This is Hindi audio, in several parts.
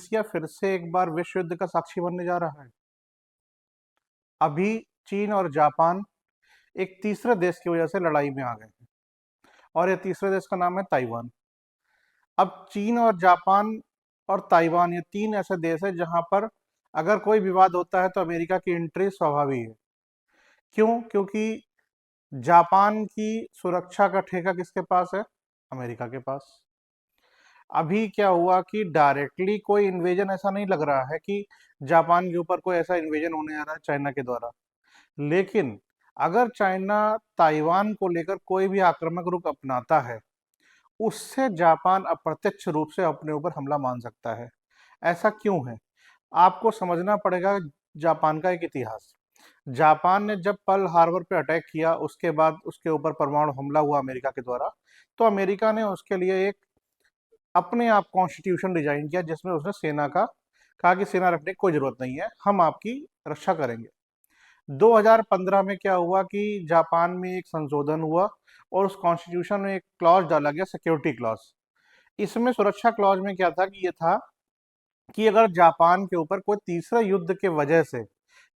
एशिया फिर से एक बार विश्व युद्ध का साक्षी बनने जा रहा है। अभी चीन और जापान एक तीसरे देश की वजह से लड़ाई में आ गए हैं और ये तीसरे देश का नाम है ताइवान। अब चीन और जापान और ताइवान ये तीन ऐसे देश है जहां पर अगर कोई विवाद होता है तो अमेरिका की एंट्री स्वाभाविक है। क्यों? क्योंकि जापान की सुरक्षा का ठेका किसके पास है? अमेरिका के पास। अभी क्या हुआ कि डायरेक्टली कोई इन्वेजन ऐसा नहीं लग रहा है कि जापान के ऊपर कोई ऐसा इन्वेजन होने आ रहा है चाइना के द्वारा। लेकिन अगर चाइना ताइवान को लेकर कोई भी आक्रामक रुख अपनाता है, उससे जापान अप्रत्यक्ष रूप से अपने ऊपर हमला मान सकता है। ऐसा क्यों है? आपको समझना पड़ेगा जापान का एक इतिहास। जापान ने जब पर्ल हार्बर पे अटैक किया, उसके बाद उसके ऊपर परमाणु हमला हुआ अमेरिका के द्वारा, तो अमेरिका ने उसके लिए एक अपने आप कॉन्स्टिट्यूशन डिजाइन किया जिसमें उसने सेना का कहा कि सेना रखने की कोई जरूरत नहीं है, हम आपकी रक्षा करेंगे। 2015 में क्या हुआ कि जापान में एक संशोधन हुआ और उस कॉन्स्टिट्यूशन में एक क्लॉज डाला गया, सिक्योरिटी क्लॉज। इसमें सुरक्षा क्लॉज में क्या था कि ये था कि अगर जापान के ऊपर कोई तीसरा युद्ध के वजह से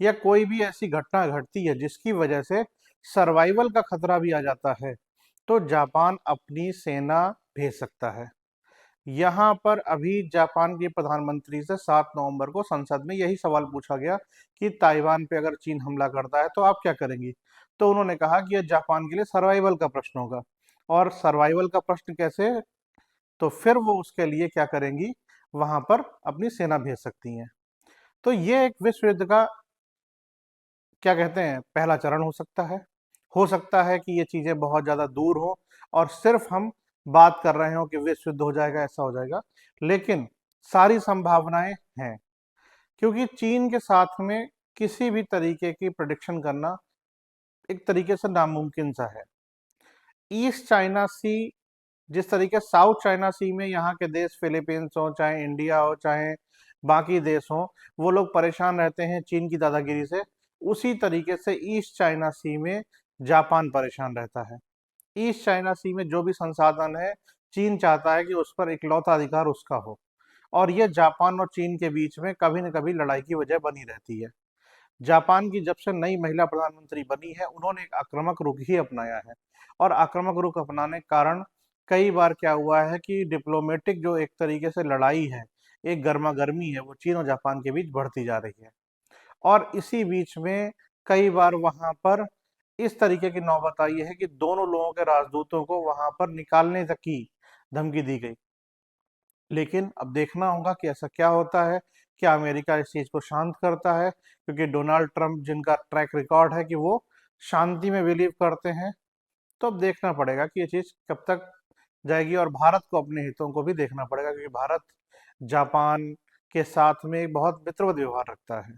या कोई भी ऐसी घटना घटती है जिसकी वजह से सर्वाइवल का खतरा भी आ जाता है, तो जापान अपनी सेना भेज सकता है। यहाँ पर अभी जापान के प्रधानमंत्री से 7 नवंबर को संसद में यही सवाल पूछा गया कि ताइवान पे अगर चीन हमला करता है तो आप क्या करेंगी? तो उन्होंने कहा कि यह जापान के लिए सर्वाइवल का प्रश्न होगा। और सर्वाइवल का प्रश्न कैसे? तो फिर वो उसके लिए क्या करेंगी? वहां पर अपनी सेना भेज सकती हैं। तो ये एक विश्व युद्ध का क्या कहते हैं पहला चरण हो सकता है। हो सकता है कि ये चीजें बहुत ज्यादा दूर हो और सिर्फ हम बात कर रहे हो कि विश्व युद्ध हो जाएगा, ऐसा हो जाएगा, लेकिन सारी संभावनाएं हैं। क्योंकि चीन के साथ में किसी भी तरीके की प्रेडिक्शन करना एक तरीके से नामुमकिन सा है। ईस्ट चाइना सी, जिस तरीके साउथ चाइना सी में यहाँ के देश फिलीपींस हो, चाहे इंडिया हो, चाहे बाकी देश हो, वो लोग परेशान रहते हैं चीन की दादागिरी से, उसी तरीके से ईस्ट चाइना सी में जापान परेशान रहता है। ईस्ट चाइना सी में जो भी संसाधन है, चीन चाहता है कि उस पर इकलौता अधिकार उसका हो। और ये जापान और चीन के बीच में कभी न कभी लड़ाई की वजह बनी रहती है। जापान की जब से नई महिला प्रधानमंत्री बनी है, उन्होंने एक आक्रामक रुख ही अपनाया है। और आक्रामक रुख अपनाने के कारण कई बार क्या हुआ है कि डिप्लोमेटिक जो एक तरीके से लड़ाई है, एक गर्मा गर्मी है, वो चीन और जापान के बीच बढ़ती जा रही है। और इसी बीच में कई बार वहां पर इस तरीके की नौबत आई है कि दोनों लोगों के राजदूतों को वहां पर निकालने तक की धमकी दी गई। लेकिन अब देखना होगा कि ऐसा क्या होता है, क्या अमेरिका इस चीज को शांत करता है, क्योंकि डोनाल्ड ट्रंप जिनका ट्रैक रिकॉर्ड है कि वो शांति में बिलीव करते हैं। तो अब देखना पड़ेगा कि ये चीज कब तक जाएगी और भारत को अपने हितों को भी देखना पड़ेगा, क्योंकि भारत जापान के साथ में एक बहुत मित्रवत व्यवहार रखता है।